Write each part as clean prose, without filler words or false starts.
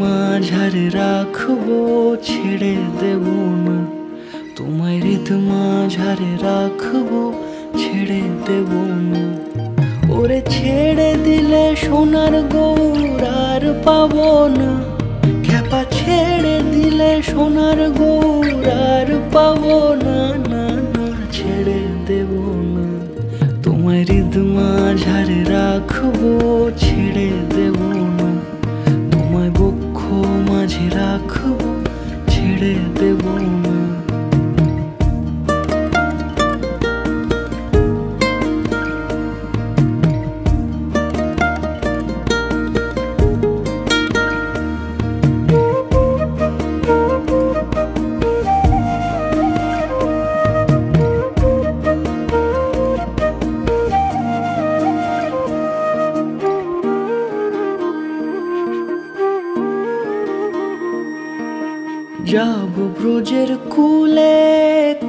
মাঝারে রাখবো, ছেড়ে দেব না। তোমায় হৃদ মাঝারে রাখবো, ছেড়ে দেব না। ওরে ছেড়ে দিলে সোনার গৌর আর পাবো না। খ্যাপা ছেড়ে দিলে সোনার গৌর আর পাবো না। না না, ছেড়ে দেব না। তোমায় হৃদ মাঝারে রাখবো, ছেড়ে দেব না। তোমায় বক্ষ মাঝে রাখবো, ছেড়ে দেব না। যাব ব্রজের কুলে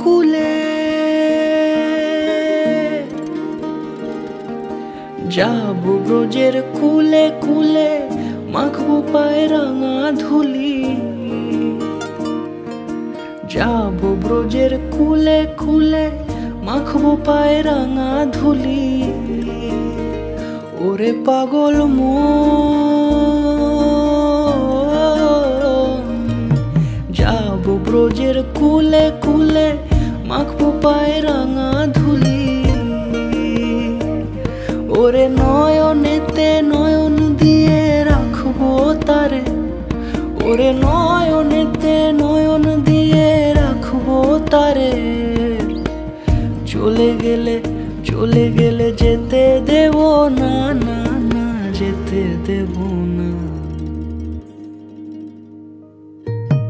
কুলে, যাব ব্রজের কুলে কুলে, মাখবো পায়ে রাঙা ধুলি। যাব ব্রজের কুলে কুলে, মাখবো পায়ে রাঙা ধুলি। ওরে পাগল যাব ব্রজের কুলে কুলে, মাখবো পায়ে রাঙা ধুলি। ওরে নয়নেতে নয়ন দিয়ে রাখবো তারে, ওরে নয়নেতে নয়ন দিয়ে রাখবো তারে। চলে গেলে চলে গেলে যেতে দেব না। না না, যেতে দেব না।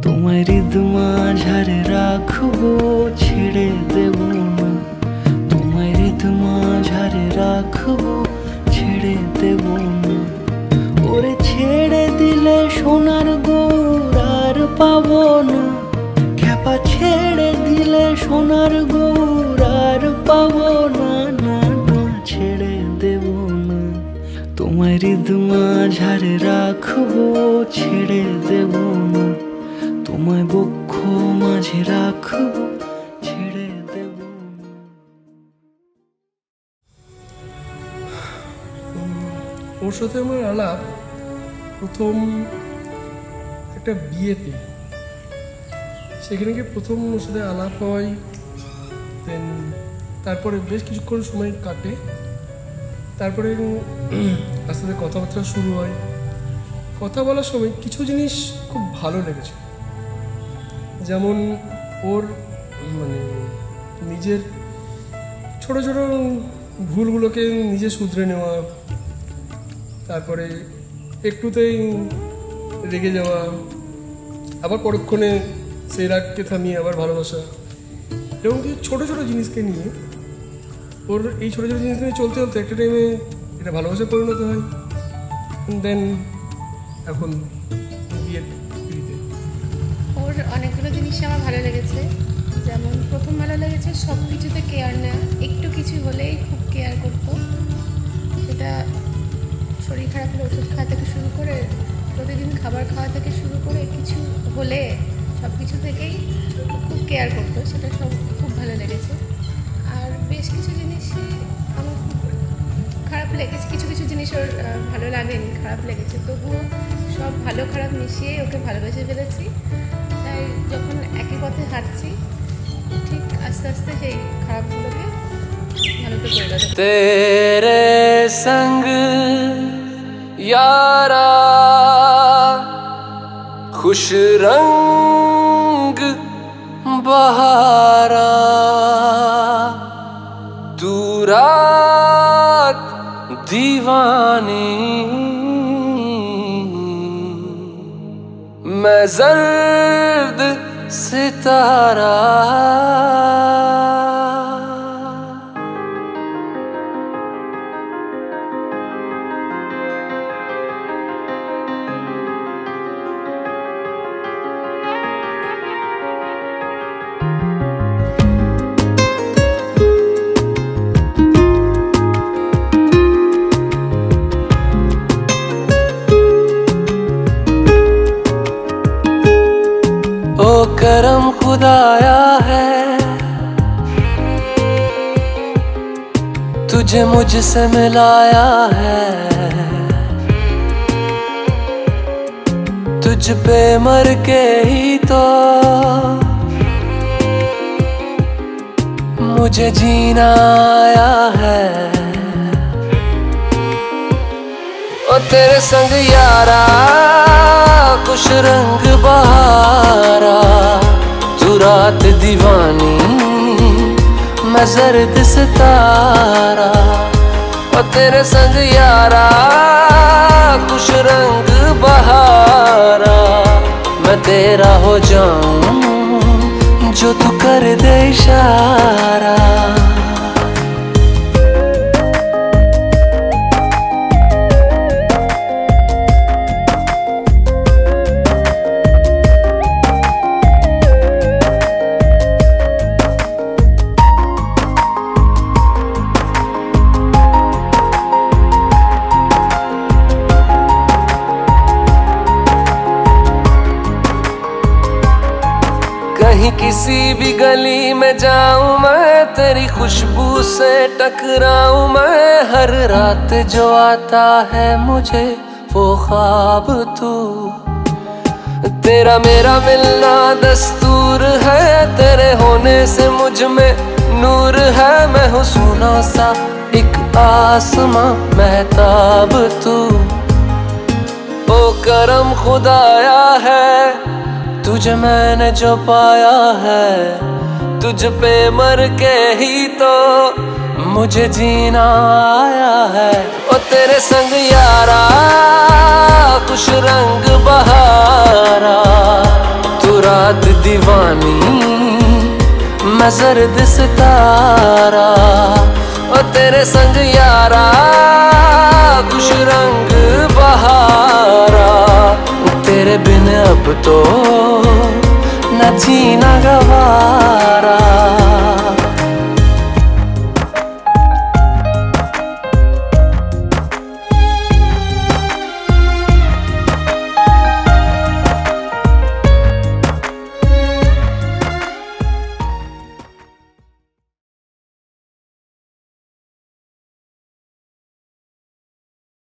তোমায় হৃদ মাঝারে রাখবো, ছেড়ে দেব না। তোমায় হৃদ মাঝারে রাখবো, ছেড়ে দেব না। ওরে ছেড়ে দিলে সোনার গৌর আর পাবো না। খ্যাপা ছেড়ে দিলে সোনার গৌর আর পাবো না। না না, ছেড়ে দেব না। তোমায় হৃদ মাঝারে রাখবো, ছেড়ে দেব না। তোমায় বক্ষ মাঝে রাখবো, ছেড়ে দেব না। ওর সাথে আমার আলাপ প্রথম একটা বিয়েতে, সেখানে গিয়ে প্রথম ওর সাথে আলাপ হয়। দেন তারপরে বেশ কিছুক্ষণ সময় কাটে, তারপরে আস্তে আস্তে কথাবার্তা শুরু হয়। কথা বলার সময় কিছু জিনিস খুব ভালো লেগেছে, যেমন ওর মানে নিজের ছোট ছোট ভুলগুলোকে নিজে শুধরে নেওয়া, তারপরে একটুতেই রেগে যাওয়া, আবার পরক্ষণে সেই রাগকে থামিয়ে আবার ভালোবাসা, এবং কিছু ছোটো ছোটো জিনিসকে নিয়ে ওর এই ছোটো ছোটো জিনিস নিয়ে চলতে চলতে একটা টাইমে এটা ভালোবাসায় পরিণত হয়। দেন এখন বিয়ের পিড়িতে ওর অনেকগুলো জিনিস আমার ভালো লেগেছে। যেমন প্রথম ভালো লেগেছে সব কিছুতে কেয়ার নেওয়া, একটু কিছু হলেই খুব কেয়ার করতো। সেটা শরীর খারাপ হলে ওষুধ খাওয়া থেকে শুরু করে, প্রতিদিন খাবার খাওয়া থেকে শুরু করে, কিছু হলে সব কিছু থেকেই খুব কেয়ার করতো। সেটা সব খুব ভালো লেগেছে। আর বেশ কিছু জিনিসই আমার খুব খারাপ লেগেছে, কিছু কিছু জিনিস ওর ভালো লাগেনি, খারাপ লেগেছে। তবুও সব ভালো খারাপ মিশিয়েই ওকে ভালোবেসে ফেলেছি। তাই যখন একই পথে হাঁটছি, ঠিক আস্তে আস্তে সেই খারাপগুলোকে ভালোতে পরিণত করি। तेरे संग यारा खुश रंग बहारा, तू रात दीवानी, मैं जर्द सितारा। करम खुदाया है, तुझे मुझसे मिलाया है। तुझ पे मर के ही तो मुझे जीना आया है। ओ तेरे संग यारा खुश रंग बहारा, तू रात दीवानी मैं जर्द सितारा। ओ तेरे संग यारा खुश रंग बहारा, मैं तेरा हो जाऊं जो तू कर दे इशारा। कहीं किसी भी गली में जाऊं मैं, तेरी खुशबू से टकराऊं मैं। हर रात जो आता है मुझे वो ख्वाब तू, तेरा मेरा मिलना दस्तूर है। तेरे होने से मुझ में नूर है, मैं हूँ सुना सा एक आसमां महताब तू। ओ करम खुदाया है, तुझे मैंने जो पाया है। तुझ पे मर के ही तो मुझे जीना आया है। ओ तेरे संग यारा खुश रंग बहारा, तू रात दीवानी मैं जर्द सितारा। ओ तेरे संग यारा खुश रंग बहारा, तेरे बिन अब तो न जीना गवारा।